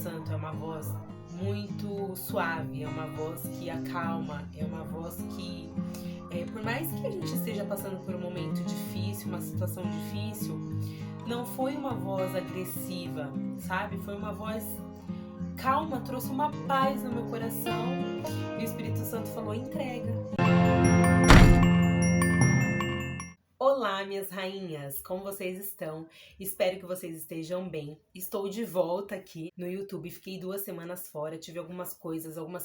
Santo é uma voz muito suave, é uma voz que acalma, é uma voz que, por mais que a gente esteja passando por um momento difícil, uma situação difícil, não foi uma voz agressiva, sabe? Foi uma voz calma, trouxe uma paz no meu coração. E o Espírito Santo falou: entrega. Olá, minhas rainhas! Como vocês estão? Espero que vocês estejam bem. Estou de volta aqui no YouTube. Fiquei 2 semanas fora, tive algumas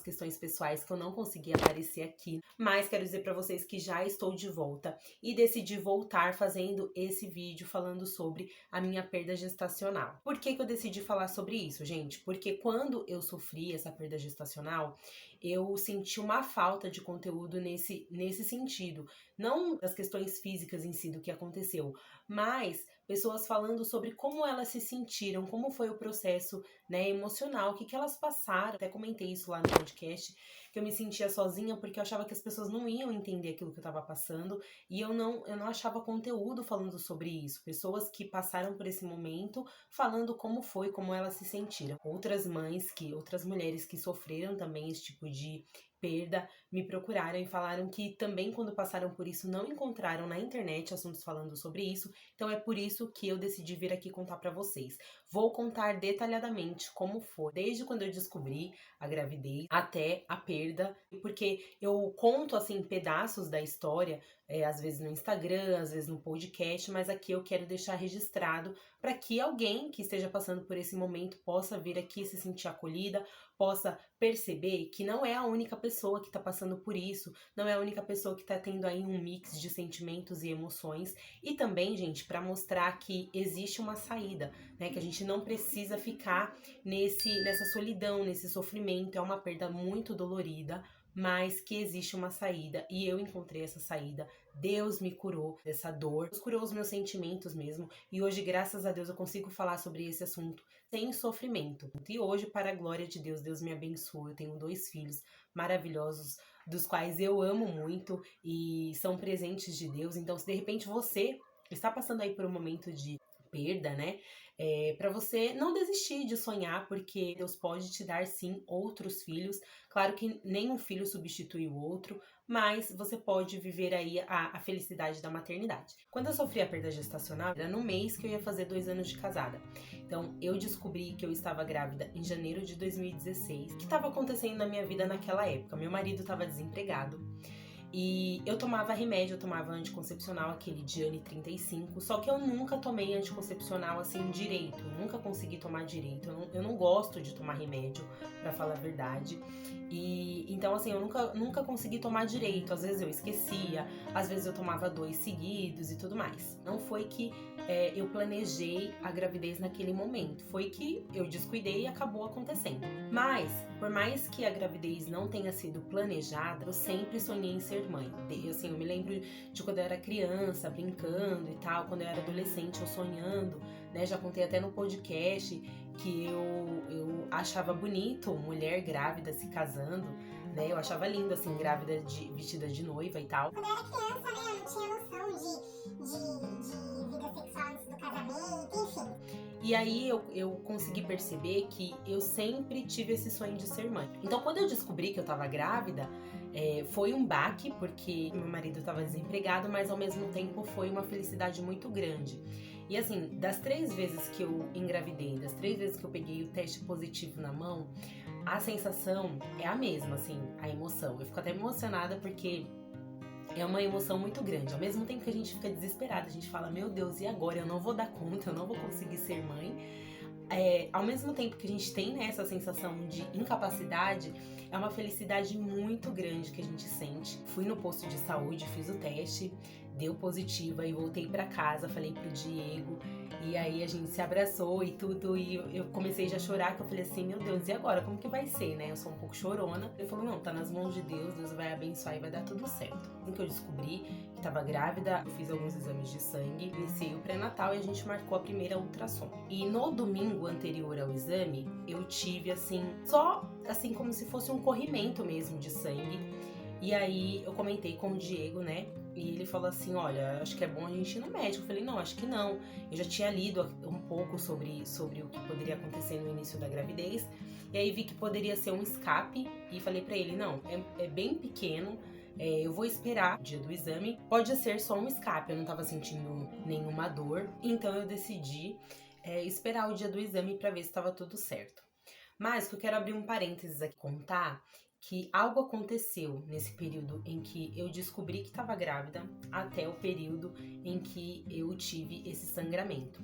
questões pessoais que eu não consegui aparecer aqui. Mas quero dizer pra vocês que já estou de volta e decidi voltar fazendo esse vídeo falando sobre a minha perda gestacional. Por que eu decidi falar sobre isso, gente? Porque quando eu sofri essa perda gestacional, eu senti uma falta de conteúdo nesse sentido. Não das questões físicas em si do que aconteceu, mas pessoas falando sobre como elas se sentiram, como foi o processo, né, emocional, o que elas passaram. Até comentei isso lá no podcast, que eu me sentia sozinha porque eu achava que as pessoas não iam entender aquilo que eu tava passando e eu não achava conteúdo falando sobre isso. Pessoas que passaram por esse momento falando como foi, como elas se sentiram. Outras mulheres que sofreram também esse tipo de perda, me procuraram e falaram que também quando passaram por isso não encontraram na internet assuntos falando sobre isso, então é por isso que eu decidi vir aqui contar pra vocês. Vou contar detalhadamente como foi, desde quando eu descobri a gravidez até a perda, porque eu conto assim pedaços da história, às vezes no Instagram, às vezes no podcast, mas aqui eu quero deixar registrado para que alguém que esteja passando por esse momento possa vir aqui se sentir acolhida, possa perceber que não é a única pessoa que está passando por isso, não é a única pessoa que está tendo aí um mix de sentimentos e emoções. E também, gente, para mostrar que existe uma saída, né? Que a gente não precisa ficar nessa solidão, nesse sofrimento. É uma perda muito dolorida, mas que existe uma saída e eu encontrei essa saída. Deus me curou dessa dor, Deus curou os meus sentimentos mesmo e hoje, graças a Deus, eu consigo falar sobre esse assunto sem sofrimento. E hoje, para a glória de Deus, Deus me abençoa. Eu tenho 2 filhos maravilhosos, dos quais eu amo muito e são presentes de Deus. Então, se de repente você está passando aí por um momento de perda, né? Para você não desistir de sonhar, porque Deus pode te dar sim outros filhos. Claro que nenhum filho substitui o outro, mas você pode viver aí a felicidade da maternidade. Quando eu sofri a perda gestacional, era no mês que eu ia fazer 2 anos de casada. Então, eu descobri que eu estava grávida em janeiro de 2016. O que estava acontecendo na minha vida naquela época? Meu marido estava desempregado. E eu tomava remédio, eu tomava anticoncepcional, aquele Diane 35, só que eu nunca tomei anticoncepcional assim direito, eu nunca consegui tomar direito, eu não gosto de tomar remédio, pra falar a verdade. E então assim, eu nunca consegui tomar direito, às vezes eu esquecia, às vezes eu tomava 2 seguidos e tudo mais. Não foi que eu planejei a gravidez naquele momento, foi que eu descuidei e acabou acontecendo. Mas, por mais que a gravidez não tenha sido planejada, eu sempre sonhei em ser mãe. Assim, eu me lembro de quando eu era criança, brincando e tal, quando eu era adolescente, eu sonhando, né? Já contei até no podcast que eu achava bonito mulher grávida se casando, né? Eu achava lindo, assim, grávida vestida de noiva e tal. Quando eu era criança, né, eu não tinha noção de vida sexual antes do casamento, enfim. E aí eu consegui perceber que eu sempre tive esse sonho de ser mãe. Então, quando eu descobri que eu tava grávida, foi um baque, porque meu marido tava desempregado, mas ao mesmo tempo foi uma felicidade muito grande. E assim, das 3 vezes que eu engravidei, das 3 vezes que eu peguei o teste positivo na mão, a sensação é a mesma, assim, a emoção. Eu fico até emocionada porque é uma emoção muito grande. Ao mesmo tempo que a gente fica desesperada, a gente fala, meu Deus, e agora? Eu não vou dar conta, eu não vou conseguir ser mãe. Ao mesmo tempo que a gente tem, né, essa sensação de incapacidade, é uma felicidade muito grande que a gente sente. Fui no posto de saúde, fiz o teste, deu positiva e voltei pra casa, falei pro Diego, e aí a gente se abraçou e tudo, e eu comecei já a chorar, que eu falei assim, meu Deus, e agora? Como que vai ser, né? Eu sou um pouco chorona. Ele falou, não, tá nas mãos de Deus, Deus vai abençoar e vai dar tudo certo. Assim que eu descobri que tava grávida, eu fiz alguns exames de sangue, iniciei o pré-natal e a gente marcou a primeira ultrassom. E no domingo anterior ao exame, eu tive assim, só assim como se fosse um corrimento mesmo de sangue. E aí eu comentei com o Diego, né? E ele falou assim, olha, acho que é bom a gente ir no médico. Eu falei, não, acho que não. Eu já tinha lido pouco sobre o que poderia acontecer no início da gravidez. E aí vi que poderia ser um escape e falei pra ele, não, é bem pequeno, eu vou esperar o dia do exame, pode ser só um escape, eu não tava sentindo nenhuma dor, então eu decidi esperar o dia do exame pra ver se tava tudo certo. Mas que eu quero abrir um parênteses aqui, contar que algo aconteceu nesse período em que eu descobri que estava grávida até o período em que eu tive esse sangramento.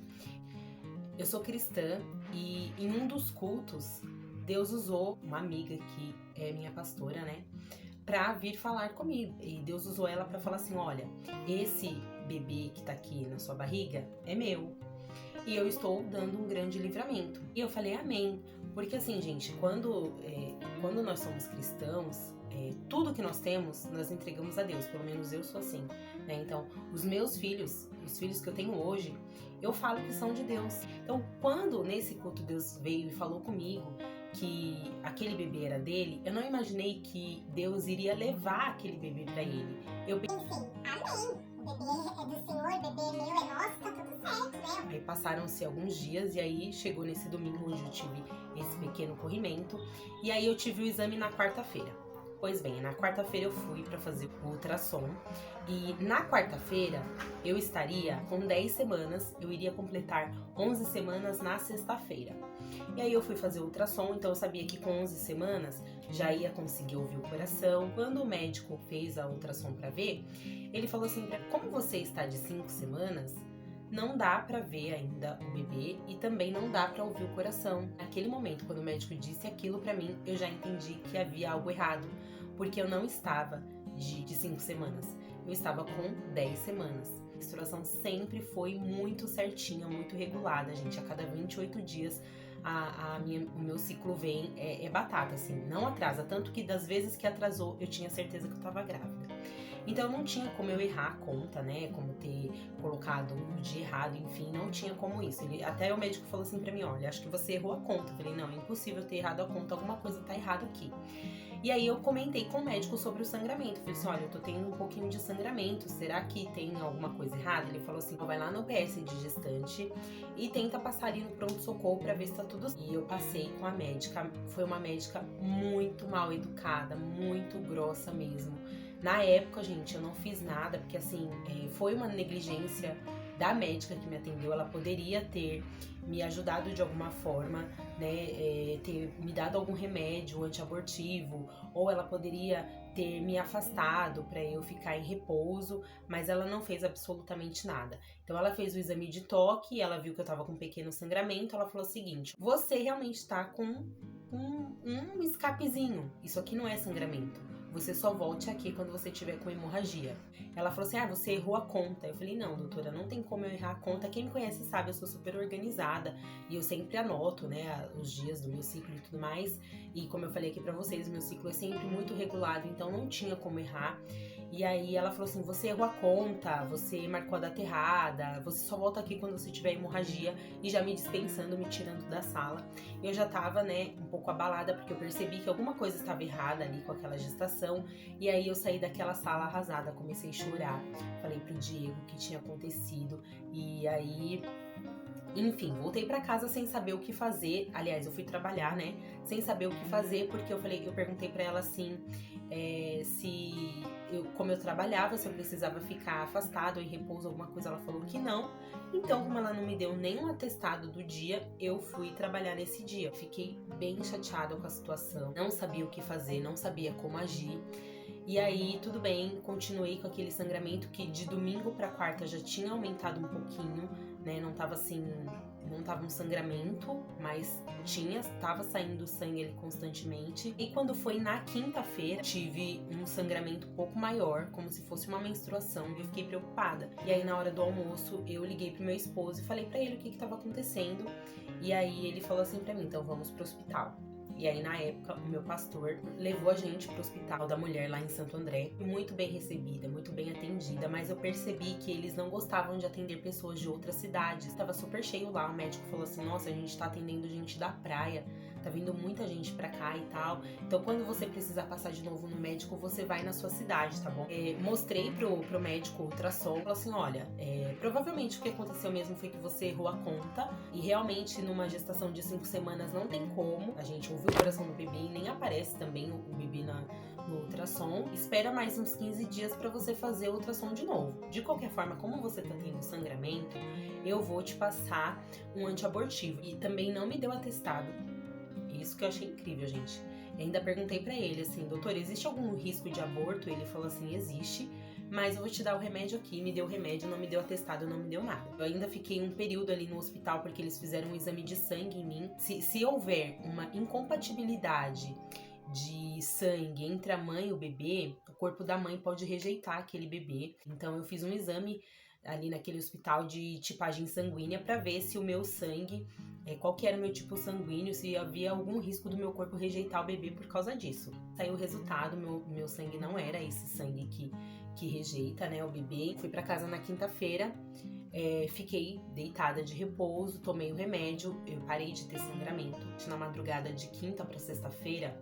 Eu sou cristã e em um dos cultos, Deus usou uma amiga que é minha pastora, né, pra vir falar comigo. E Deus usou ela pra falar assim, olha, esse bebê que tá aqui na sua barriga é meu. E eu estou dando um grande livramento. E eu falei amém. Porque assim, gente, quando nós somos cristãos, tudo que nós temos, nós entregamos a Deus. Pelo menos eu sou assim, né? Então, os meus filhos, os filhos que eu tenho hoje, eu falo que são de Deus. Então, quando nesse culto Deus veio e falou comigo que aquele bebê era dele, eu não imaginei que Deus iria levar aquele bebê pra ele. Enfim, amém. O bebê é do Senhor, o bebê é meu, é nosso, tá tudo certo, né? Aí passaram-se alguns dias e aí chegou nesse domingo onde eu tive esse pequeno corrimento. E aí eu tive o exame na quarta-feira. Pois bem, na quarta-feira eu fui pra fazer o ultrassom. E na quarta-feira eu estaria com 10 semanas, eu iria completar 11 semanas na sexta-feira. E aí eu fui fazer o ultrassom, então eu sabia que com 11 semanas já ia conseguir ouvir o coração. Quando o médico fez a ultrassom pra ver, ele falou assim, como você está de 5 semanas, não dá pra ver ainda o bebê e também não dá pra ouvir o coração. Naquele momento, quando o médico disse aquilo pra mim, eu já entendi que havia algo errado, porque eu não estava de 5 semanas, eu estava com 10 semanas. A menstruação sempre foi muito certinha, muito regulada, gente. A cada 28 dias o meu ciclo vem, é batata, assim, não atrasa. Tanto que das vezes que atrasou, eu tinha certeza que eu tava grávida. Então não tinha como eu errar a conta, né? Como ter colocado o dia errado, enfim, não tinha como isso. Até o médico falou assim pra mim, olha, acho que você errou a conta. Eu falei, não, é impossível ter errado a conta, alguma coisa tá errada aqui. E aí eu comentei com o médico sobre o sangramento. Falei assim, olha, eu tô tendo um pouquinho de sangramento, será que tem alguma coisa errada? Ele falou assim, vai lá no PS de gestante e tenta passar ali no pronto-socorro pra ver se tá tudo certo. E eu passei com a médica, foi uma médica muito mal educada, muito grossa mesmo. Na época, gente, eu não fiz nada, porque assim, foi uma negligência da médica que me atendeu. Ela poderia ter me ajudado de alguma forma, né, ter me dado algum remédio antiabortivo, ou ela poderia ter me afastado para eu ficar em repouso, mas ela não fez absolutamente nada. Então ela fez o exame de toque, ela viu que eu tava com um pequeno sangramento, ela falou o seguinte, você realmente tá com um escapezinho, isso aqui não é sangramento. Você só volte aqui quando você tiver com hemorragia. Ela falou assim, você errou a conta. Eu falei, não, doutora, não tem como eu errar a conta. Quem me conhece sabe, eu sou super organizada. E eu sempre anoto, né, os dias do meu ciclo e tudo mais. E como eu falei aqui pra vocês, meu ciclo é sempre muito regulado, então não tinha como errar. E aí ela falou assim, você errou a conta, você marcou a data errada, você só volta aqui quando você tiver hemorragia. E já me dispensando, me tirando da sala. Eu já tava, né, um pouco abalada, porque eu percebi que alguma coisa estava errada ali com aquela gestação. E aí eu saí daquela sala arrasada, comecei a chorar. Falei pro Diego o que tinha acontecido. E aí, enfim, voltei pra casa sem saber o que fazer. Aliás, eu fui trabalhar, né? Sem saber o que fazer, porque eu perguntei pra ela assim, como eu trabalhava, se eu precisava ficar afastado ou em repouso, alguma coisa. Ela falou que não. Então, como ela não me deu nenhum atestado do dia, eu fui trabalhar nesse dia. Fiquei bem chateada com a situação, não sabia o que fazer, não sabia como agir. E aí, tudo bem, continuei com aquele sangramento que de domingo pra quarta já tinha aumentado um pouquinho, né? Não tava assim, não tava um sangramento, mas tava saindo sangue ali constantemente. E quando foi na quinta-feira, tive um sangramento um pouco maior, como se fosse uma menstruação, e eu fiquei preocupada. E aí, na hora do almoço, eu liguei pro meu esposo e falei pra ele o que tava acontecendo. E aí, ele falou assim pra mim, então vamos pro hospital. E aí, na época, o meu pastor levou a gente pro Hospital da Mulher lá em Santo André. Muito bem recebida, muito bem atendida, mas eu percebi que eles não gostavam de atender pessoas de outras cidades. Tava super cheio lá, o médico falou assim, nossa, a gente tá atendendo gente da praia, tá vindo muita gente pra cá e tal. Então quando você precisar passar de novo no médico, você vai na sua cidade, tá bom? Mostrei pro médico o ultrassom, falou assim, olha, provavelmente o que aconteceu mesmo foi que você errou a conta, e realmente numa gestação de 5 semanas não tem como a gente ouvir o coração do bebê e nem aparece também o bebê no ultrassom. Espera mais uns 15 dias pra você fazer o ultrassom de novo. De qualquer forma, como você tá tendo sangramento, eu vou te passar um antiabortivo. E também não me deu atestado. Isso que eu achei incrível, gente. Eu ainda perguntei pra ele assim, doutor, existe algum risco de aborto? Ele falou assim, existe, mas eu vou te dar o remédio aqui. Me deu o remédio, não me deu atestado, não me deu nada. Eu ainda fiquei um período ali no hospital porque eles fizeram um exame de sangue em mim. Se houver uma incompatibilidade de sangue entre a mãe e o bebê, o corpo da mãe pode rejeitar aquele bebê. Então eu fiz um exame ali naquele hospital de tipagem sanguínea para ver se o meu sangue, qual que era o meu tipo sanguíneo, se havia algum risco do meu corpo rejeitar o bebê por causa disso. Saiu o resultado, meu sangue não era esse sangue que rejeita, né, o bebê. Fui para casa na quinta-feira, fiquei deitada de repouso, tomei o remédio, eu parei de ter sangramento. Na madrugada de quinta para sexta-feira,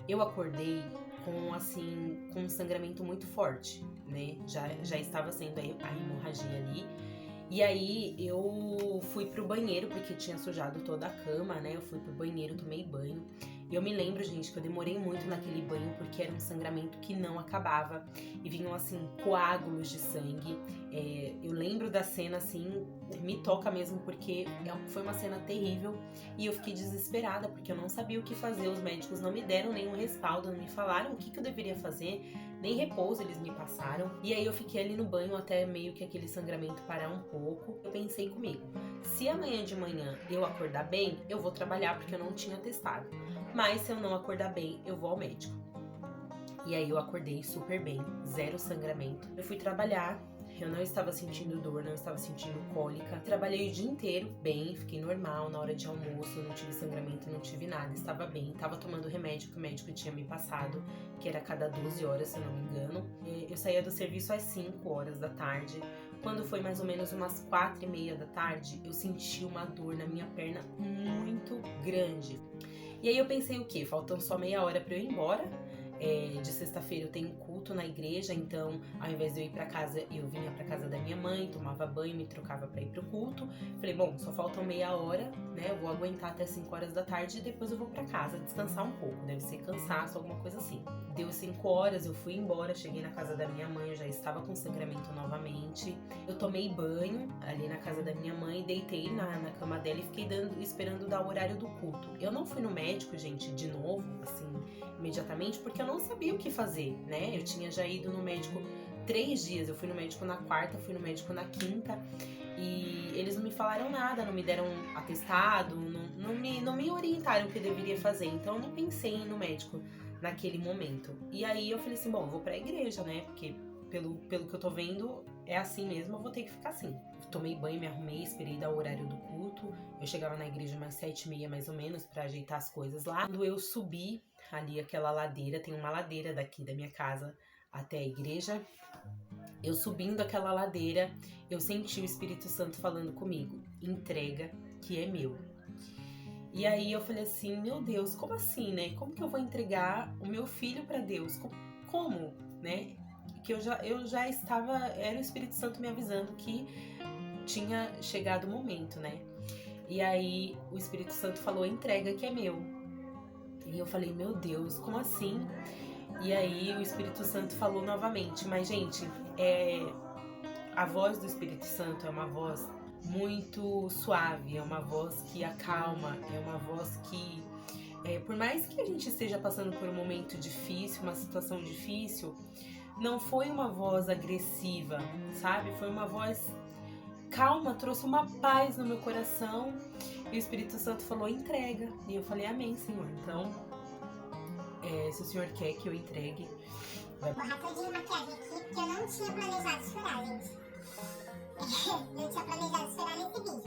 eu acordei com um sangramento muito forte, né? Já estava sendo a hemorragia ali. E aí eu fui pro banheiro, porque tinha sujado toda a cama, né? Eu fui pro banheiro, tomei banho. E eu me lembro, gente, que eu demorei muito naquele banho, porque era um sangramento que não acabava. E vinham, assim, coágulos de sangue. Eu lembro da cena, assim, me toca mesmo, porque foi uma cena terrível. E eu fiquei desesperada, porque eu não sabia o que fazer. Os médicos não me deram nenhum respaldo, não me falaram o que eu deveria fazer. Nem repouso eles me passaram. E aí eu fiquei ali no banho até meio que aquele sangramento parar um pouco. Eu pensei comigo, se amanhã de manhã eu acordar bem, eu vou trabalhar, porque eu não tinha testado. Mas se eu não acordar bem, eu vou ao médico. E aí eu acordei super bem, zero sangramento. Eu fui trabalhar, eu não estava sentindo dor, não estava sentindo cólica. Trabalhei o dia inteiro bem, fiquei normal. Na hora de almoço, não tive sangramento, não tive nada, estava bem. Estava tomando remédio que o médico tinha me passado, que era a cada 12 horas, se eu não me engano. Eu saía do serviço às 5 horas da tarde. Quando foi mais ou menos umas 4:30 da tarde, eu senti uma dor na minha perna muito grande. E aí eu pensei o quê? Faltam só meia hora pra eu ir embora. De sexta-feira eu tenho culto na igreja, então ao invés de eu ir pra casa, eu vinha pra casa da minha mãe, tomava banho, me trocava pra ir pro culto. Falei, bom, só faltam meia hora, né? Eu vou aguentar até 5 horas da tarde e depois eu vou pra casa descansar um pouco. Deve ser cansaço, alguma coisa assim. Deu 5 horas, eu fui embora, cheguei na casa da minha mãe, eu já estava com sangramento novamente. Eu tomei banho ali na casa da minha mãe, deitei na cama dela e fiquei esperando dar o horário do culto. Eu não fui no médico, gente, de novo, assim, imediatamente, porque eu não sabia o que fazer, né? Eu tinha já ido no médico 3 dias, eu fui no médico na quarta, fui no médico na quinta, e eles não me falaram nada, não me deram atestado, não me orientaram o que eu deveria fazer, então eu não pensei em ir no médico naquele momento. E aí eu falei assim, bom, eu vou pra igreja, né? Porque pelo que eu tô vendo, é assim mesmo, eu vou ter que ficar assim. Tomei banho, me arrumei, esperei dar o horário do culto. Eu chegava na igreja umas 7:30 mais ou menos pra ajeitar as coisas lá. Quando eu subi ali aquela ladeira, tem uma ladeira daqui da minha casa até a igreja. Eu subindo aquela ladeira, eu senti o Espírito Santo falando comigo, entrega que é meu. E aí eu falei assim, meu Deus, como assim, né? Como que eu vou entregar o meu filho pra Deus? Como, né? Que eu já estava, era o Espírito Santo me avisando que tinha chegado o momento, né? E aí o Espírito Santo falou, entrega que é meu. E eu falei, meu Deus, como assim? E aí o Espírito Santo falou novamente, mas gente, a voz do Espírito Santo é uma voz muito suave, é uma voz que acalma, é uma voz que, por mais que a gente esteja passando por um momento difícil, uma situação difícil, não foi uma voz agressiva, sabe? Foi uma voz calma, trouxe uma paz no meu coração. E o Espírito Santo falou, entrega. E eu falei, amém, Senhor. Então, se o Senhor quer que eu entregue... Vou rapidinho maquiagem aqui, porque eu não tinha planejado chorar, gente. Eu tinha planejado chorar nesse vídeo.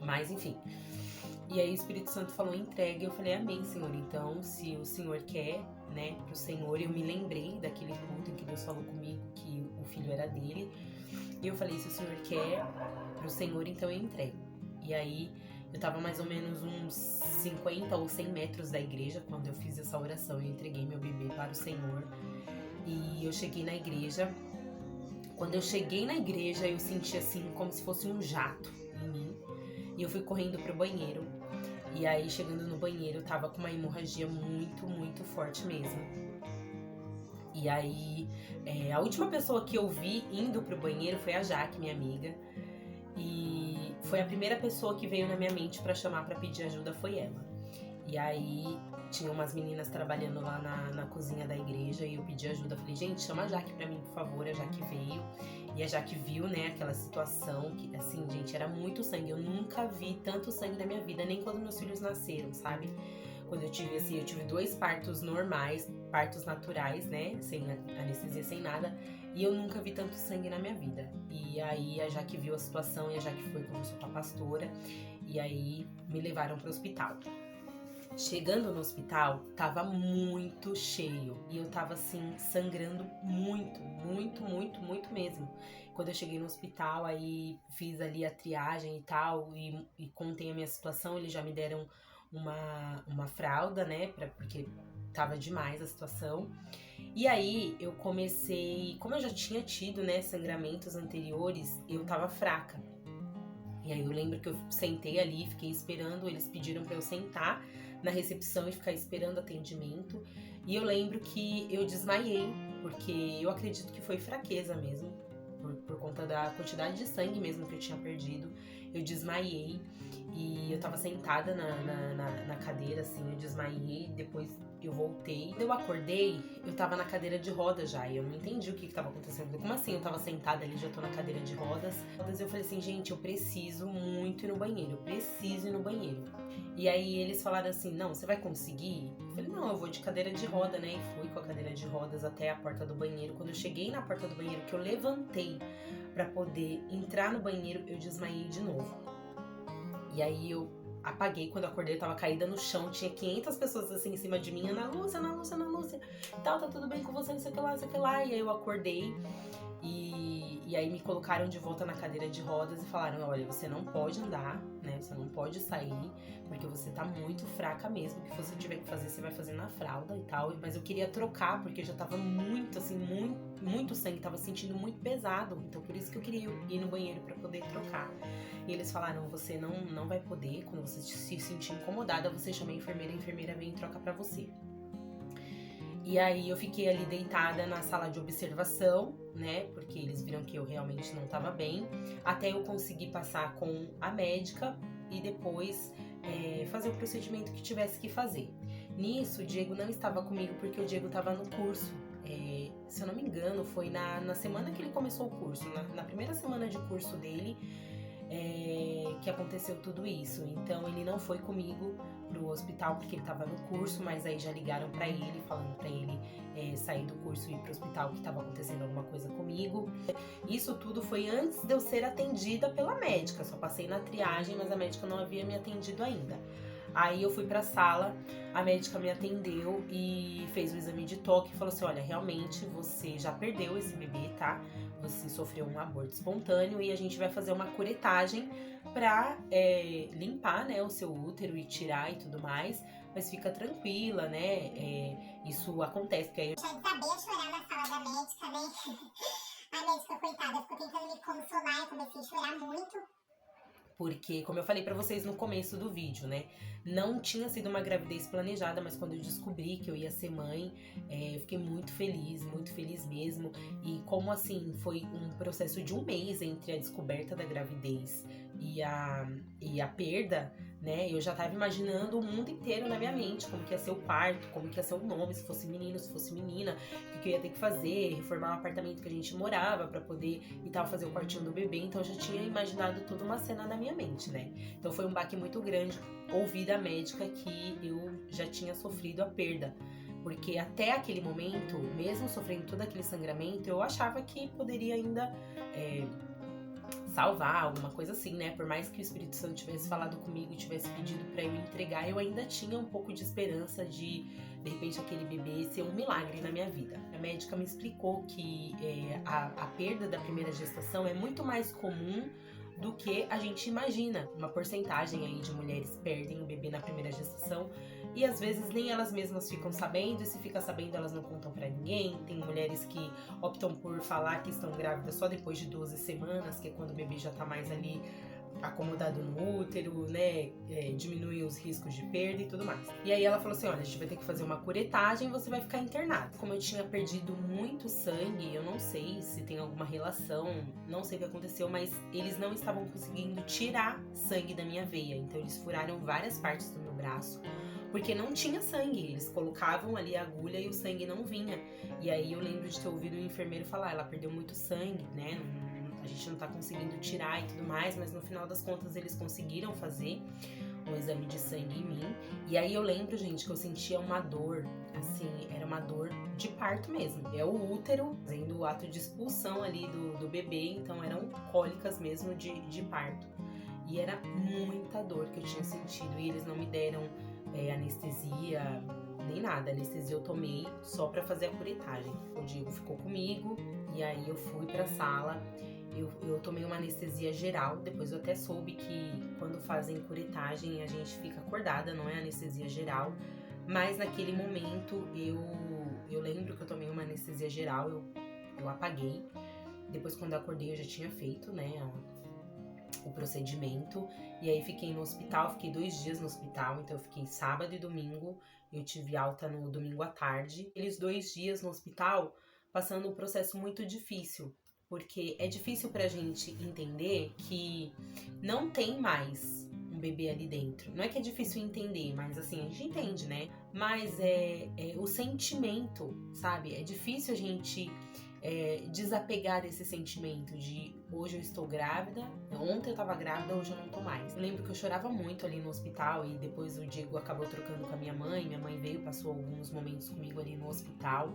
Mas, enfim. E aí o Espírito Santo falou, entregue. Eu falei, amém, Senhor. Então, se o Senhor quer, né, pro Senhor, eu me lembrei daquele culto em que Deus falou comigo que o filho era dele. E eu falei, se o Senhor quer pro Senhor, então eu entrego. E aí Eu tava mais ou menos uns 50 ou 100 metros da igreja quando eu fiz essa oração. Eu entreguei meu bebê para o Senhor. E eu cheguei na igreja. Quando eu cheguei na igreja, eu senti assim, como se fosse um jato em mim. E eu fui correndo pro banheiro. E aí, chegando no banheiro, eu tava com uma hemorragia muito, muito forte mesmo. E aí, a última pessoa que eu vi indo pro banheiro foi a Jaque, minha amiga. E foi a primeira pessoa que veio na minha mente pra chamar pra pedir ajuda, foi ela. E aí, tinha umas meninas trabalhando lá na cozinha da igreja e eu pedi ajuda. Falei, gente, chama a Jaque pra mim, por favor. A Jaque veio. E a Jaque viu, né, aquela situação que, assim, gente, era muito sangue. Eu nunca vi tanto sangue na minha vida, nem quando meus filhos nasceram, sabe? Quando eu tive, assim, eu tive 2 partos normais, partos naturais, né, sem anestesia, sem nada. E eu nunca vi tanto sangue na minha vida. E aí a Jaque viu a situação e a Jaque foi conversou com a pastora. E aí me levaram pro hospital. Chegando no hospital, tava muito cheio. E eu tava, assim, sangrando muito, muito, muito, muito mesmo. Quando eu cheguei no hospital, aí fiz ali a triagem e tal, e contei a minha situação, eles já me deram uma fralda, né, porque tava demais a situação. E aí eu comecei, como eu já tinha tido, né, sangramentos anteriores, eu tava fraca. E aí eu lembro que eu sentei ali, fiquei esperando, eles pediram pra eu sentar na recepção e ficar esperando atendimento. E eu lembro que eu desmaiei, porque eu acredito que foi fraqueza mesmo, por conta da quantidade de sangue mesmo que eu tinha perdido. Eu desmaiei e eu tava sentada na cadeira, assim, eu desmaiei, depois eu voltei. Quando eu acordei, eu tava na cadeira de rodas já, e eu não entendi o que tava acontecendo. Como assim eu tava sentada ali, já tô na cadeira de rodas? Eu falei assim, gente, eu preciso muito ir no banheiro, eu preciso ir no banheiro. E aí eles falaram assim, não, você vai conseguir? Eu falei, não, eu vou de cadeira de roda, né? E fui com a cadeira de rodas até a porta do banheiro. Quando eu cheguei na porta do banheiro, que eu levantei pra poder entrar no banheiro, eu desmaiei de novo. E aí eu apaguei, quando eu acordei, eu tava caída no chão, tinha 500 pessoas assim em cima de mim, Ana Lúcia, tal, tá tudo bem com você, não sei o que lá, não sei o que lá. E aí eu acordei e aí me colocaram de volta na cadeira de rodas e falaram, olha, você não pode andar, né, você não pode sair, porque você tá muito fraca mesmo, o que você tiver que fazer, você vai fazer na fralda e tal. Mas eu queria trocar, porque já tava muito, assim, muito sangue, tava sentindo muito pesado, então por isso que eu queria ir no banheiro pra poder trocar. E eles falaram, você não vai poder, quando você se sentir incomodada, você chama a enfermeira vem e troca pra você. E aí eu fiquei ali deitada na sala de observação, né, porque eles viram que eu realmente não tava bem, até eu conseguir passar com a médica e depois fazer o procedimento que tivesse que fazer. Nisso, o Diego não estava comigo porque o Diego estava no curso. Se eu não me engano, foi na semana que ele começou o curso, na primeira semana de curso dele, que aconteceu tudo isso. Então ele não foi comigo pro hospital porque ele tava no curso, mas aí já ligaram pra ele, falando pra ele sair do curso e ir pro hospital, que tava acontecendo alguma coisa comigo. Isso tudo foi antes de eu ser atendida pela médica, só passei na triagem, mas a médica não havia me atendido ainda. Aí eu fui pra sala, a médica me atendeu e fez o exame de toque e falou assim, olha, realmente você já perdeu esse bebê, tá? Você sofreu um aborto espontâneo e a gente vai fazer uma curetagem pra limpar, né, o seu útero e tirar e tudo mais, mas fica tranquila, né, isso acontece, porque aí... Eu já desabei a chorar na sala da médica, né? A médica, coitada, ficou tentando me consolar, eu comecei a chorar muito. Porque, como eu falei pra vocês no começo do vídeo, né, não tinha sido uma gravidez planejada, mas quando eu descobri que eu ia ser mãe, eu fiquei muito feliz mesmo. E como assim, foi um processo de 1 mês entre a descoberta da gravidez e a perda, né, eu já tava imaginando o mundo inteiro na minha mente, como que ia ser o parto, como que ia ser o nome, se fosse menino, se fosse menina, o que eu ia ter que fazer, reformar o apartamento que a gente morava pra poder e tal, fazer o quartinho do bebê. Então eu já tinha imaginado toda uma cena na minha mente, né. Então foi um baque muito grande ouvir da médica que eu já tinha sofrido a perda. Porque até aquele momento, mesmo sofrendo todo aquele sangramento, eu achava que poderia ainda salvar, alguma coisa assim, né? Por mais que o Espírito Santo tivesse falado comigo e tivesse pedido pra eu entregar, eu ainda tinha um pouco de esperança de repente, aquele bebê ser um milagre na minha vida. A médica me explicou que a perda da primeira gestação é muito mais comum do que a gente imagina. Uma porcentagem aí de mulheres perdem o bebê na primeira gestação e às vezes nem elas mesmas ficam sabendo, e se fica sabendo elas não contam pra ninguém. Tem mulheres que optam por falar que estão grávidas só depois de 12 semanas, que é quando o bebê já tá mais ali acomodado no útero, né, diminui os riscos de perda e tudo mais. E aí ela falou assim, olha, a gente vai ter que fazer uma curetagem e você vai ficar internado. Como eu tinha perdido muito sangue, eu não sei se tem alguma relação, não sei o que aconteceu, mas eles não estavam conseguindo tirar sangue da minha veia, então eles furaram várias partes do meu braço, porque não tinha sangue, eles colocavam ali a agulha e o sangue não vinha. E aí eu lembro de ter ouvido o enfermeiro falar, ela perdeu muito sangue, né, a gente não tá conseguindo tirar e tudo mais, mas no final das contas eles conseguiram fazer um exame de sangue em mim. E aí eu lembro, gente, que eu sentia uma dor, assim, era uma dor de parto mesmo. É o útero fazendo o ato de expulsão ali do bebê, então eram cólicas mesmo de parto. E era muita dor que eu tinha sentido, e eles não me deram anestesia, nem nada. A anestesia eu tomei só pra fazer a curetagem. O Diego ficou comigo, e aí eu fui pra sala. Eu tomei uma anestesia geral, depois eu até soube que quando fazem curetagem a gente fica acordada, não é anestesia geral. Mas naquele momento eu lembro que eu tomei uma anestesia geral, eu apaguei. Depois quando eu acordei eu já tinha feito, né, o procedimento. E aí fiquei no hospital, fiquei 2 dias no hospital, então eu fiquei sábado e domingo. Eu tive alta no domingo à tarde. Aqueles 2 dias no hospital, passando um processo muito difícil. Porque é difícil pra gente entender que não tem mais um bebê ali dentro. Não é que é difícil entender, mas assim, a gente entende, né? Mas é o sentimento, sabe? É difícil a gente desapegar desse sentimento de hoje eu estou grávida, ontem eu tava grávida, hoje eu não tô mais. Eu lembro que eu chorava muito ali no hospital e depois o Diego acabou trocando com a minha mãe veio, passou alguns momentos comigo ali no hospital.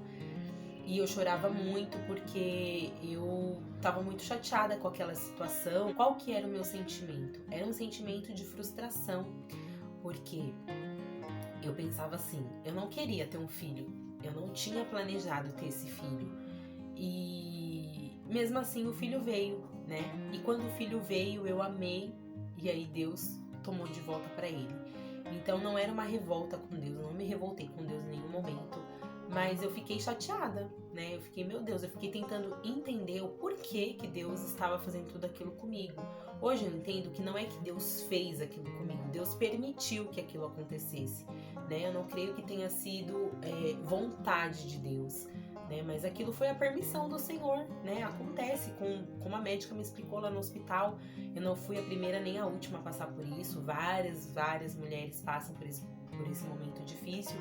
E eu chorava muito porque eu tava muito chateada com aquela situação. Qual que era o meu sentimento? Era um sentimento de frustração, porque eu pensava assim, eu não queria ter um filho, eu não tinha planejado ter esse filho. E mesmo assim o filho veio, né? E quando o filho veio, eu amei, e aí Deus tomou de volta pra ele. Então não era uma revolta com Deus, eu não me revoltei com Deus em nenhum momento. Mas eu fiquei chateada, né? Eu fiquei, meu Deus, eu fiquei tentando entender o porquê que Deus estava fazendo tudo aquilo comigo. Hoje eu entendo que não é que Deus fez aquilo comigo, Deus permitiu que aquilo acontecesse, né? Eu não creio que tenha sido vontade de Deus, né? Mas aquilo foi a permissão do Senhor, né? Acontece, como a médica me explicou lá no hospital, eu não fui a primeira nem a última a passar por isso. Várias mulheres passam por esse momento difícil.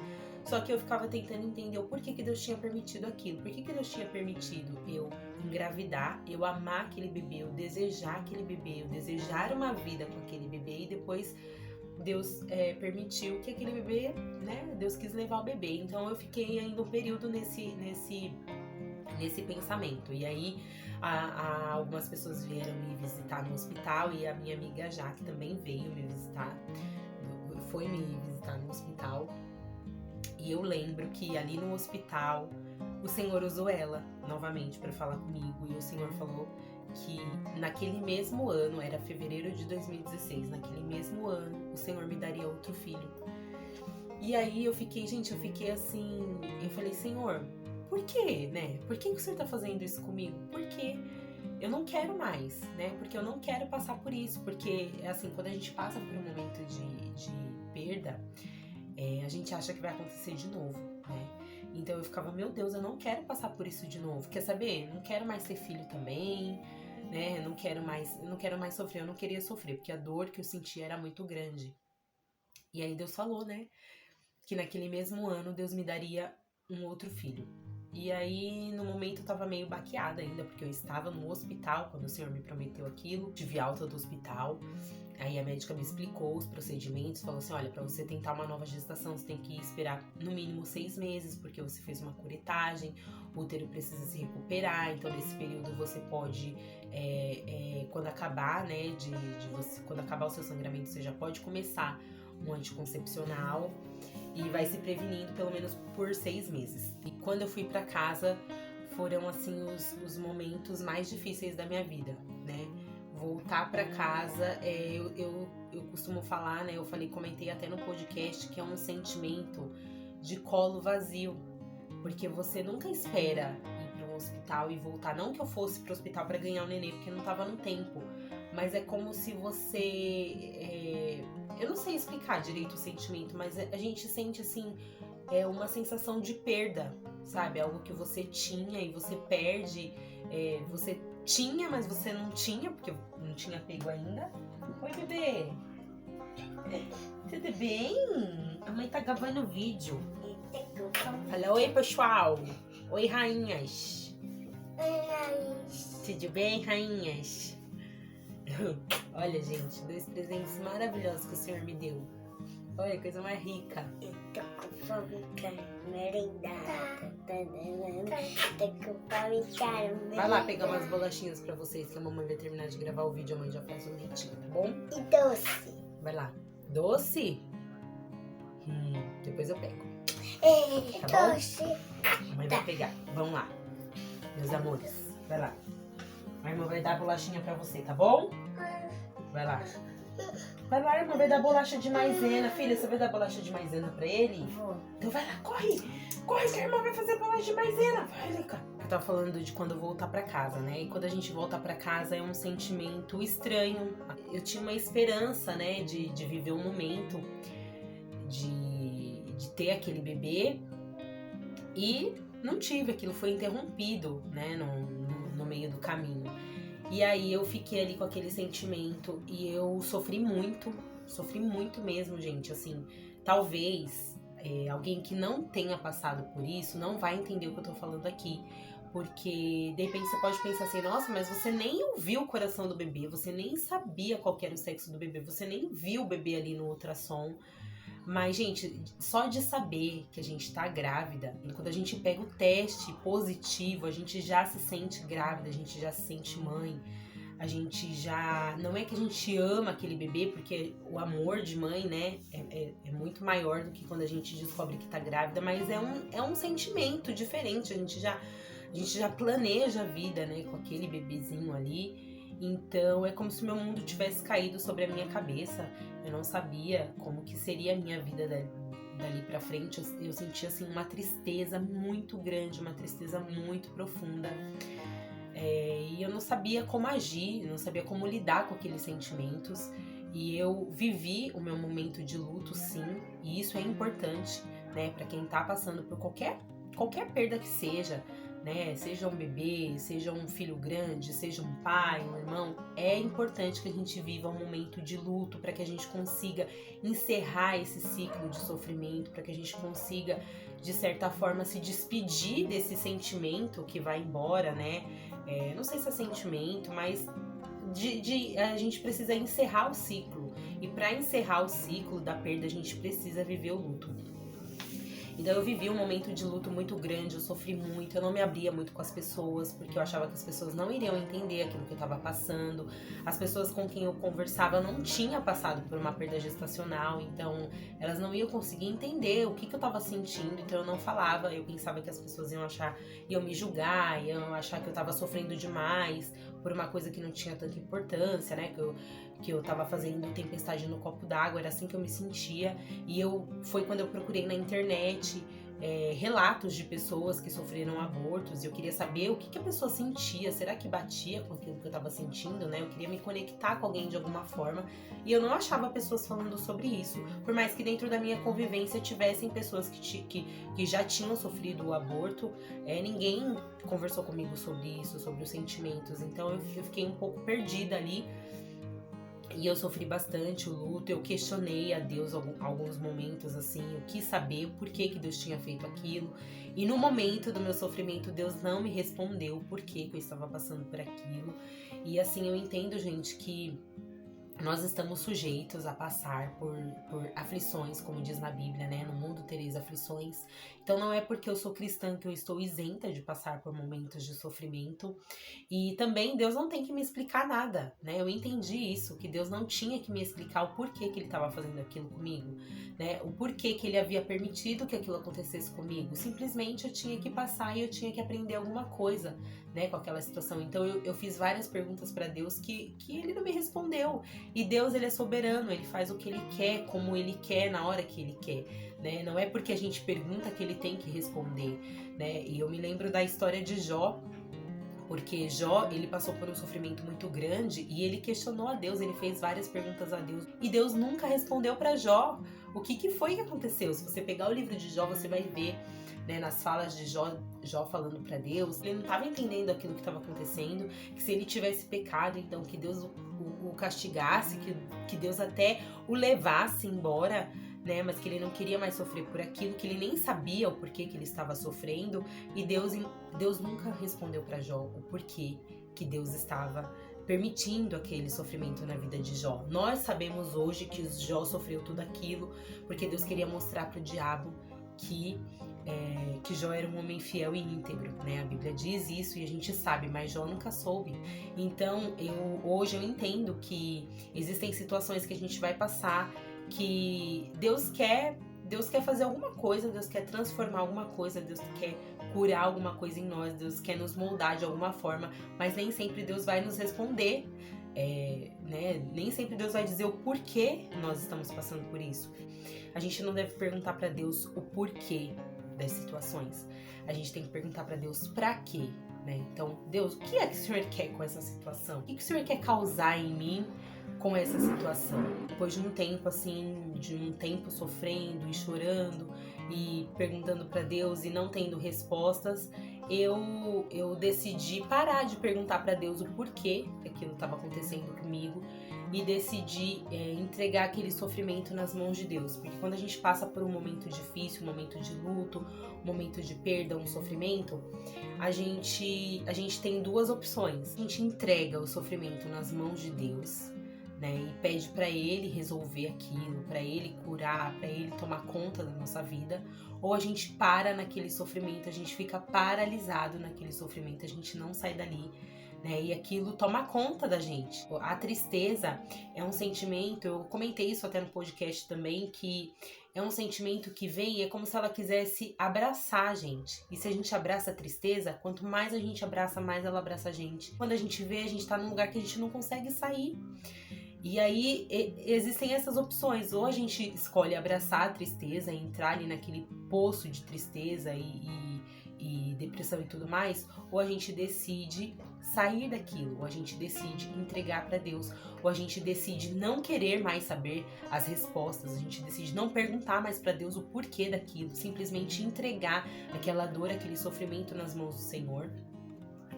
Só que eu ficava tentando entender o porquê que Deus tinha permitido aquilo. Por que Deus tinha permitido eu engravidar, eu amar aquele bebê, eu desejar aquele bebê, eu desejar uma vida com aquele bebê, e depois Deus permitiu que aquele bebê, né, Deus quis levar o bebê. Então eu fiquei ainda um período nesse pensamento. E aí algumas pessoas vieram me visitar no hospital, e a minha amiga Jaque também veio me visitar, foi me visitar no hospital. E eu lembro que ali no hospital o Senhor usou ela novamente para falar comigo, e o Senhor falou que naquele mesmo ano, era fevereiro de 2016, naquele mesmo ano o Senhor me daria outro filho. E aí eu fiquei assim, eu falei, Senhor, por quê, né? Por que o Senhor tá fazendo isso comigo? Porque eu não quero mais, né? Porque eu não quero passar por isso, porque assim, quando a gente passa por um momento de perda, a gente acha que vai acontecer de novo, né? Então eu ficava, meu Deus, eu não quero passar por isso de novo. Quer saber? Não quero mais ter filho também, né? Eu não quero mais sofrer. Eu não queria sofrer, porque a dor que eu sentia era muito grande. E aí Deus falou, né, que naquele mesmo ano Deus me daria um outro filho. E aí, no momento, eu tava meio baqueada ainda, porque eu estava no hospital quando o Senhor me prometeu aquilo. Tive alta do hospital. Aí a médica me explicou os procedimentos, falou assim, olha, pra você tentar uma nova gestação, você tem que esperar no mínimo 6 meses, porque você fez uma curetagem, o útero precisa se recuperar, então nesse período você pode, quando acabar, né, quando acabar o seu sangramento, você já pode começar um anticoncepcional e vai se prevenindo pelo menos por 6 meses. E quando eu fui pra casa, foram assim os momentos mais difíceis da minha vida, né? voltar pra casa, eu costumo falar, né? Comentei até no podcast que é um sentimento de colo vazio, porque você nunca espera ir para um hospital e voltar. Não que eu fosse pro hospital para ganhar o nenê, porque não tava no tempo, mas é como se você, eu não sei explicar direito o sentimento, mas a gente sente assim, uma sensação de perda, sabe? Algo que você tinha e você perde, você tinha, mas você não tinha, porque não tinha pego ainda. Oi, bebê! Tudo bem? A mãe tá gravando vídeo. Fala oi, pessoal! Oi, rainhas! Tudo bem, rainhas? Olha, gente, 2 presentes maravilhosos que o Senhor me deu. Olha, coisa mais rica. Eu tô com fome, quero merendar. Tô com fome, quero Vai lá pegar umas bolachinhas pra vocês, que a mamãe vai terminar de gravar o vídeo. A mãe já faz um leitinho, tá bom? E doce. Vai lá. Doce? Depois eu pego. Tá bom? Doce. A mãe vai pegar. Vamos lá, meus amores. Vai lá. A irmã vai dar a bolachinha pra você, tá bom? Vai lá. Vai lá, irmã, vai dar bolacha de maisena. Filha, você vai dar bolacha de maisena pra ele? Vou. Então vai lá, corre! Corre que a irmã vai fazer bolacha de maisena. Vai, Lica. Eu tava falando de quando eu voltar pra casa, né? E quando a gente volta pra casa é um sentimento estranho. Eu tinha uma esperança, né, de viver um momento, de ter aquele bebê. E não tive, aquilo foi interrompido, né, no meio do caminho. E aí eu fiquei ali com aquele sentimento e eu sofri muito mesmo, gente. Assim, talvez alguém que não tenha passado por isso não vai entender o que eu tô falando aqui. Porque de repente você pode pensar assim, nossa, mas você nem ouviu o coração do bebê, você nem sabia qual que era o sexo do bebê, você nem viu o bebê ali no ultrassom. Mas, gente, só de saber que a gente tá grávida, e quando a gente pega o teste positivo, a gente já se sente grávida, a gente já se sente mãe, a gente já... Não é que a gente ama aquele bebê, porque o amor de mãe, né, é muito maior do que quando a gente descobre que tá grávida, mas é um sentimento diferente, a gente já planeja a vida, né, com aquele bebezinho ali. Então é como se meu mundo tivesse caído sobre a minha cabeça. Eu não sabia como que seria a minha vida dali pra frente. Eu sentia assim uma tristeza muito grande, uma tristeza muito profunda. E eu não sabia como agir, eu não sabia como lidar com aqueles sentimentos. E eu vivi o meu momento de luto, sim, e isso é importante, né, para quem tá passando por qualquer perda que seja, né, seja um bebê, seja um filho grande, seja um pai, um irmão, é importante que a gente viva um momento de luto para que a gente consiga encerrar esse ciclo de sofrimento, para que a gente consiga, de certa forma, se despedir desse sentimento que vai embora, né, não sei se é sentimento, mas a gente precisa encerrar o ciclo, e para encerrar o ciclo da perda a gente precisa viver o luto. Então eu vivi um momento de luto muito grande, eu sofri muito, eu não me abria muito com as pessoas, porque eu achava que as pessoas não iriam entender aquilo que eu estava passando. As pessoas com quem eu conversava não tinham passado por uma perda gestacional, então elas não iam conseguir entender o que eu estava sentindo, então eu não falava. Eu pensava que as pessoas iam me julgar, iam achar que eu estava sofrendo demais por uma coisa que não tinha tanta importância, né, que eu tava fazendo tempestade no copo d'água, era assim que eu me sentia. E foi quando eu procurei na internet relatos de pessoas que sofreram abortos, e eu queria saber o que a pessoa sentia, será que batia com aquilo que eu tava sentindo, né? Eu queria me conectar com alguém de alguma forma, e eu não achava pessoas falando sobre isso, por mais que dentro da minha convivência tivessem pessoas que já tinham sofrido o aborto, ninguém conversou comigo sobre isso, sobre os sentimentos, então eu fiquei um pouco perdida ali. E eu sofri bastante o luto, eu questionei a Deus alguns momentos, assim, eu quis saber o porquê que Deus tinha feito aquilo. E no momento do meu sofrimento, Deus não me respondeu o porquê que eu estava passando por aquilo. E assim, eu entendo, gente, que nós estamos sujeitos a passar por aflições, como diz na Bíblia, né? No mundo tereis aflições. Então não é porque eu sou cristã que eu estou isenta de passar por momentos de sofrimento. E também Deus não tem que me explicar nada, né? Eu entendi isso, que Deus não tinha que me explicar o porquê que Ele estava fazendo aquilo comigo, né? O porquê que Ele havia permitido que aquilo acontecesse comigo. Simplesmente eu tinha que passar e eu tinha que aprender alguma coisa, né, com aquela situação. Então eu fiz várias perguntas para Deus que ele não me respondeu. E Deus, ele é soberano, ele faz o que ele quer, como ele quer, na hora que ele quer, né? Não é porque a gente pergunta que ele tem que responder, né? E eu me lembro da história de Jó, porque Jó, ele passou por um sofrimento muito grande e ele questionou a Deus, ele fez várias perguntas a Deus e Deus nunca respondeu para Jó o que foi que aconteceu. Se você pegar o livro de Jó, você vai ver, né, nas falas de Jó falando para Deus, ele não estava entendendo aquilo que estava acontecendo, que se ele tivesse pecado, então que Deus o castigasse, que Deus até o levasse embora, né, mas que ele não queria mais sofrer por aquilo, que ele nem sabia o porquê que ele estava sofrendo, e Deus nunca respondeu para Jó o porquê que Deus estava permitindo aquele sofrimento na vida de Jó. Nós sabemos hoje que Jó sofreu tudo aquilo porque Deus queria mostrar para o diabo que Jó era um homem fiel e íntegro, né? A Bíblia diz isso e a gente sabe, mas Jó nunca soube. Então, hoje eu entendo que existem situações que a gente vai passar que Deus quer fazer alguma coisa, Deus quer transformar alguma coisa, Deus quer curar alguma coisa em nós, Deus quer nos moldar de alguma forma, mas nem sempre Deus vai nos responder, né? Nem sempre Deus vai dizer o porquê nós estamos passando por isso. A gente não deve perguntar para Deus o porquê das situações. A gente tem que perguntar para Deus para quê, né? Então, Deus, o que é que o Senhor quer com essa situação? O que o Senhor quer causar em mim com essa situação? Depois de um tempo assim, sofrendo e chorando e perguntando para Deus e não tendo respostas, eu decidi parar de perguntar para Deus o porquê que aquilo estava acontecendo comigo e decidi entregar aquele sofrimento nas mãos de Deus. Porque quando a gente passa por um momento difícil, um momento de luto, um momento de perda, um sofrimento, a gente tem duas opções. A gente entrega o sofrimento nas mãos de Deus, né, e pede para ele resolver aquilo, para ele curar, para ele tomar conta da nossa vida, ou a gente para naquele sofrimento, a gente fica paralisado naquele sofrimento, a gente não sai dali, né, e aquilo toma conta da gente. A tristeza é um sentimento, eu comentei isso até no podcast também, que é um sentimento que vem e é como se ela quisesse abraçar a gente. E se a gente abraça a tristeza, quanto mais a gente abraça, mais ela abraça a gente. Quando a gente vê, a gente tá num lugar que a gente não consegue sair. E aí existem essas opções, ou a gente escolhe abraçar a tristeza e entrar ali naquele poço de tristeza e depressão e tudo mais, ou a gente decide sair daquilo, ou a gente decide entregar para Deus, ou a gente decide não querer mais saber as respostas, a gente decide não perguntar mais para Deus o porquê daquilo, simplesmente entregar aquela dor, aquele sofrimento nas mãos do Senhor.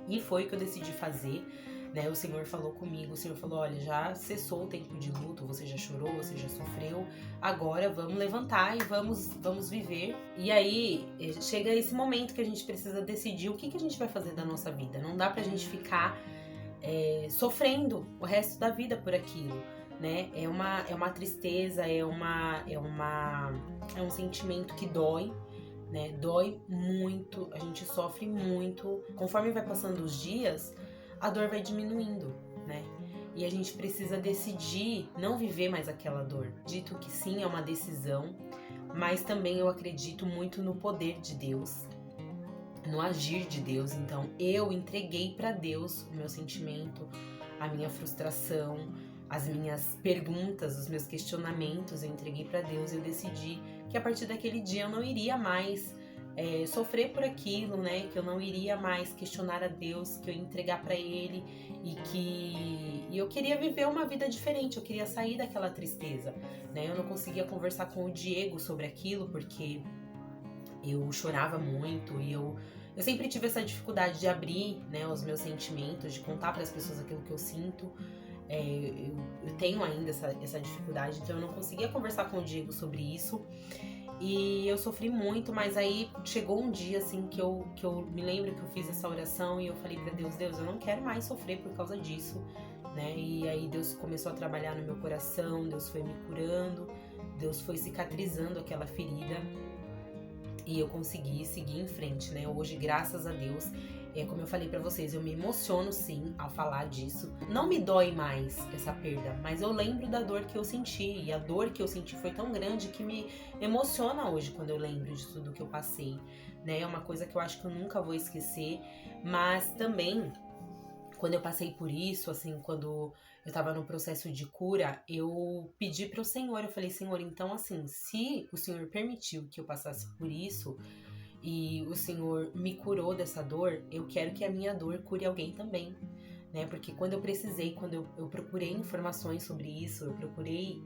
E foi o que eu decidi fazer. Né, o Senhor falou comigo, o Senhor falou, olha, já cessou o tempo de luto, você já chorou, você já sofreu, agora vamos levantar e vamos viver. E aí chega esse momento que a gente precisa decidir o que a gente vai fazer da nossa vida. Não dá pra gente ficar sofrendo o resto da vida por aquilo, né? É uma tristeza, é um sentimento que dói, né? Dói muito, a gente sofre muito. Conforme vai passando os dias, a dor vai diminuindo, né? E a gente precisa decidir não viver mais aquela dor. Dito que sim, é uma decisão, mas também eu acredito muito no poder de Deus, no agir de Deus. Então eu entreguei para Deus o meu sentimento, a minha frustração, as minhas perguntas, os meus questionamentos, eu entreguei para Deus e eu decidi que a partir daquele dia eu não iria mais sofrer por aquilo, né? Que eu não iria mais questionar a Deus, que eu ia entregar para Ele e eu queria viver uma vida diferente, eu queria sair daquela tristeza, né? Eu não conseguia conversar com o Diego sobre aquilo porque eu chorava muito e eu sempre tive essa dificuldade de abrir, né, os meus sentimentos, de contar para as pessoas aquilo que eu sinto. Eu tenho ainda essa dificuldade, então eu não conseguia conversar com o Diego sobre isso. E eu sofri muito, mas aí chegou um dia, assim, que eu me lembro que eu fiz essa oração e eu falei pra Deus, eu não quero mais sofrer por causa disso, né? E aí Deus começou a trabalhar no meu coração, Deus foi me curando, Deus foi cicatrizando aquela ferida. e eu consegui seguir em frente, né? Hoje, graças a Deus, como eu falei pra vocês, eu me emociono sim ao falar disso. Não me dói mais essa perda, mas eu lembro da dor que eu senti. E a dor que eu senti foi tão grande que me emociona hoje quando eu lembro de tudo que eu passei, né? É uma coisa que eu acho que eu nunca vou esquecer. Mas também, quando eu passei por isso, assim, quando eu tava no processo de cura, eu pedi pro Senhor, eu falei, Senhor, então assim, se o Senhor permitiu que eu passasse por isso, e o Senhor me curou dessa dor, eu quero que a minha dor cure alguém também, né? Porque quando eu precisei, quando eu procurei informações sobre isso, eu procurei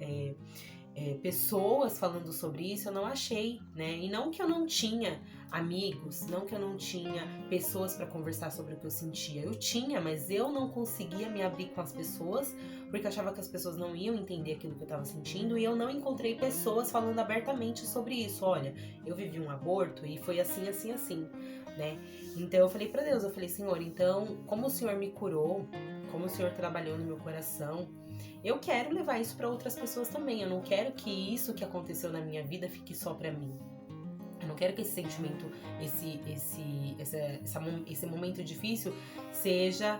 pessoas falando sobre isso, eu não achei, né? E não que eu não tinha amigos, não que eu não tinha pessoas para conversar sobre o que eu sentia. Eu tinha, mas eu não conseguia me abrir com as pessoas, porque eu achava que as pessoas não iam entender aquilo que eu estava sentindo, e eu não encontrei pessoas falando abertamente sobre isso. Olha, eu vivi um aborto e foi assim, assim, assim, né? Então eu falei para Deus, eu falei, Senhor, então, como o Senhor me curou, como o Senhor trabalhou no meu coração, eu quero levar isso para outras pessoas também. Eu não quero que isso que aconteceu na minha vida fique só para mim. Eu não quero que esse sentimento, esse momento difícil seja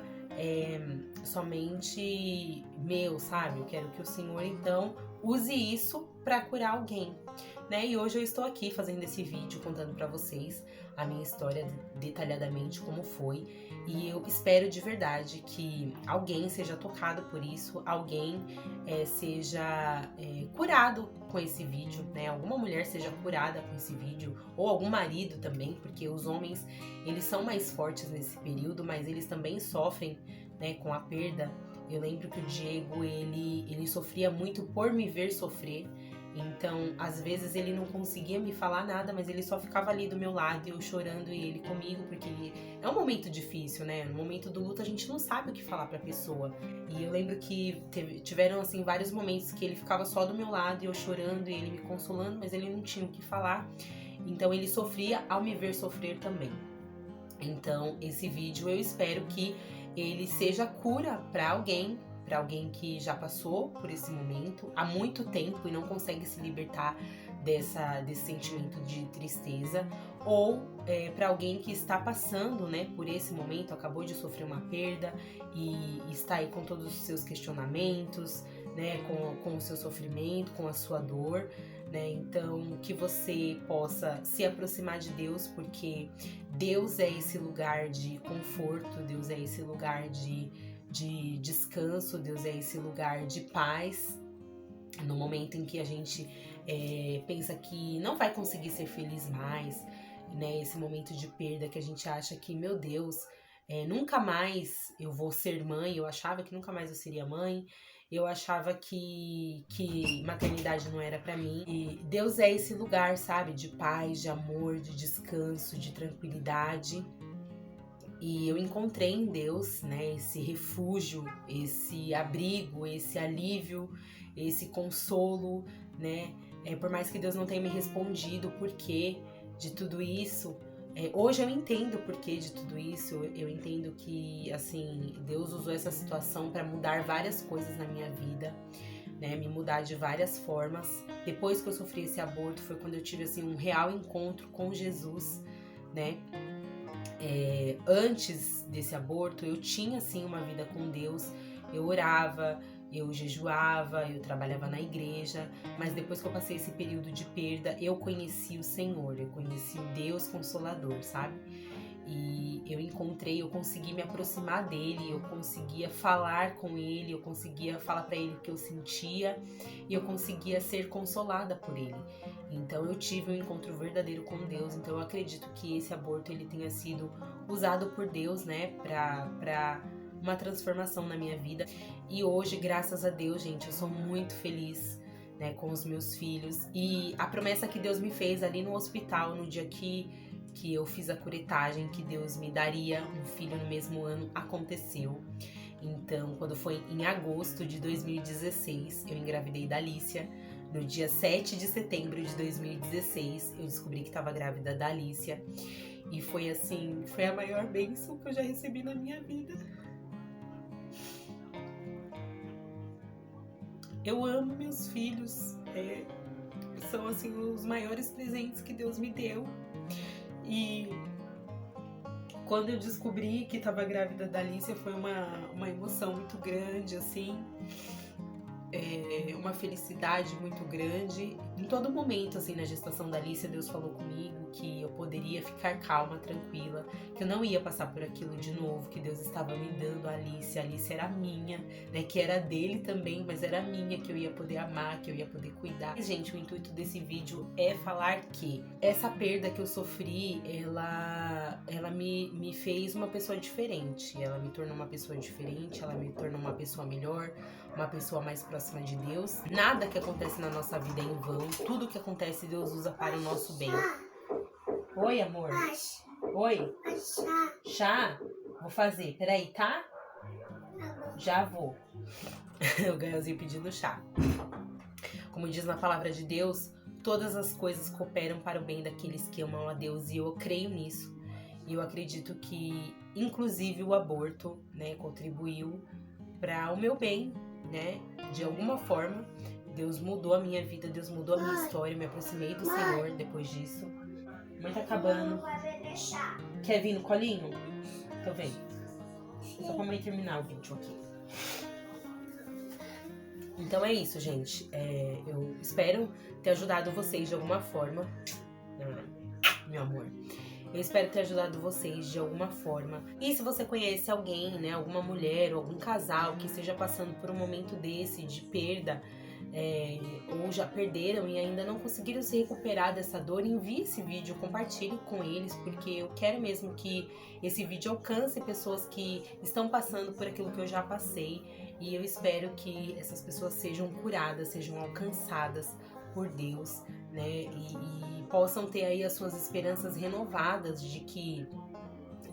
somente meu, sabe? Eu quero que o Senhor, então, use isso para curar alguém, né? E hoje eu estou aqui fazendo esse vídeo, contando para vocês a minha história detalhadamente, como foi. E eu espero de verdade que alguém seja tocado por isso, alguém seja curado com esse vídeo, né? Alguma mulher seja curada com esse vídeo, ou algum marido também, porque os homens, eles são mais fortes nesse período, mas eles também sofrem, né, com a perda. Eu lembro que o Diego, ele sofria muito por me ver sofrer. Então, às vezes ele não conseguia me falar nada, mas ele só ficava ali do meu lado e eu chorando e ele comigo, porque é um momento difícil, né? No momento do luto a gente não sabe o que falar pra pessoa. E eu lembro que tiveram, assim, vários momentos que ele ficava só do meu lado e eu chorando e ele me consolando, mas ele não tinha o que falar. Então ele sofria ao me ver sofrer também. Então, esse vídeo eu espero que ele seja cura pra alguém que já passou por esse momento há muito tempo e não consegue se libertar desse sentimento de tristeza, ou para alguém que está passando, né, por esse momento, acabou de sofrer uma perda e está aí com todos os seus questionamentos, né, com o seu sofrimento, com a sua dor, né? Então, que você possa se aproximar de Deus, porque Deus é esse lugar de conforto, Deus é esse lugar de descanso, Deus é esse lugar de paz. No momento em que a gente pensa que não vai conseguir ser feliz mais, né? Esse momento de perda que a gente acha que, meu Deus, nunca mais eu vou ser mãe. Eu achava que nunca mais eu seria mãe. Eu achava que maternidade não era pra mim. E Deus é esse lugar, sabe? De paz, de amor, de descanso, de tranquilidade. E eu encontrei em Deus, né, esse refúgio, esse abrigo, esse alívio, esse consolo, né? Por mais que Deus não tenha me respondido o porquê de tudo isso, hoje eu entendo o porquê de tudo isso. Eu entendo que, assim, Deus usou essa situação para mudar várias coisas na minha vida, né? Me mudar de várias formas. Depois que eu sofri esse aborto, foi quando eu tive, assim, um real encontro com Jesus, né? Antes desse aborto, eu tinha, assim, uma vida com Deus. Eu orava, eu jejuava, eu trabalhava na igreja, mas depois que eu passei esse período de perda, eu conheci o Senhor, eu conheci o Deus Consolador, sabe? E eu consegui me aproximar dele, eu conseguia falar com ele, eu conseguia falar pra ele o que eu sentia e eu conseguia ser consolada por ele. Então eu tive um encontro verdadeiro com Deus. Então eu acredito que esse aborto ele tenha sido usado por Deus, né, pra uma transformação na minha vida. E hoje, graças a Deus, gente, eu sou muito feliz, né, com os meus filhos. E a promessa que Deus me fez ali no hospital, no dia que eu fiz a curetagem, que Deus me daria um filho no mesmo ano, aconteceu. Então, quando foi em agosto de 2016, eu engravidei da Alicia. No dia 7 de setembro de 2016, eu descobri que estava grávida da Alicia. E foi assim, foi a maior bênção que eu já recebi na minha vida. Eu amo meus filhos, são assim os maiores presentes que Deus me deu. E quando eu descobri que tava grávida da Alicia, foi uma emoção muito grande, assim. Uma felicidade muito grande. Em todo momento, assim, na gestação da Alicia, Deus falou comigo que eu poderia ficar calma, tranquila, que eu não ia passar por aquilo de novo, que Deus estava me dando a Alicia era minha, né, que era dele também, mas era minha, que eu ia poder amar, que eu ia poder cuidar. Gente, o intuito desse vídeo é falar que essa perda que eu sofri, ela me fez uma pessoa diferente, ela me tornou uma pessoa diferente, ela me tornou uma pessoa melhor, uma pessoa mais próxima de Deus. Nada que acontece na nossa vida é em vão. Tudo que acontece, Deus usa para o nosso bem. Oi, amor. Oi. Chá? Vou fazer. Peraí, tá? Já vou. O Gaelzinho pedindo chá. Como diz na palavra de Deus, todas as coisas cooperam para o bem daqueles que amam a Deus. E eu creio nisso. E eu acredito que, inclusive, o aborto, né, contribuiu para o meu bem, né? De alguma forma, Deus mudou a minha vida, Deus mudou a minha história, eu me aproximei do Senhor depois disso. Mãe tá acabando. Quer vir no colinho? Então vem. Só pra mãe terminar o vídeo aqui. Então é isso, gente. Eu espero ter ajudado vocês de alguma forma. Meu amor. Eu espero ter ajudado vocês de alguma forma. E se você conhece alguém, né, alguma mulher ou algum casal que esteja passando por um momento desse de perda, ou já perderam e ainda não conseguiram se recuperar dessa dor, envie esse vídeo, compartilhe com eles, porque eu quero mesmo que esse vídeo alcance pessoas que estão passando por aquilo que eu já passei. E eu espero que essas pessoas sejam curadas, sejam alcançadas por Deus, né, e possam ter aí as suas esperanças renovadas de que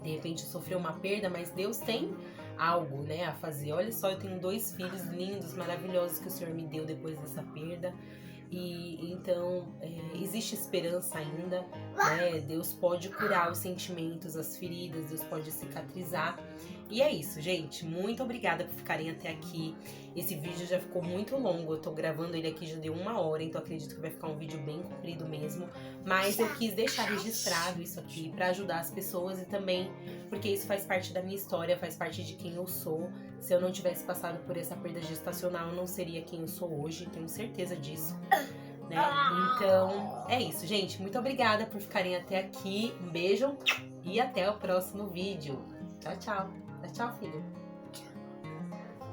de repente sofreu uma perda, mas Deus tem algo, né, a fazer. Olha só, eu tenho 2 filhos lindos, maravilhosos que o Senhor me deu depois dessa perda. E então existe esperança ainda, né? Deus pode curar os sentimentos, as feridas, Deus pode cicatrizar. E é isso, gente. Muito obrigada por ficarem até aqui. Esse vídeo já ficou muito longo, eu tô gravando ele aqui já deu 1 hora, então acredito que vai ficar um vídeo bem comprido mesmo. Mas eu quis deixar registrado isso aqui pra ajudar as pessoas e também porque isso faz parte da minha história, faz parte de quem eu sou. Se eu não tivesse passado por essa perda gestacional, eu não seria quem eu sou hoje, tenho certeza disso, né? Então, é isso, gente. Muito obrigada por ficarem até aqui. Um beijo e até o próximo vídeo. Tchau, tchau. Tchau, filho.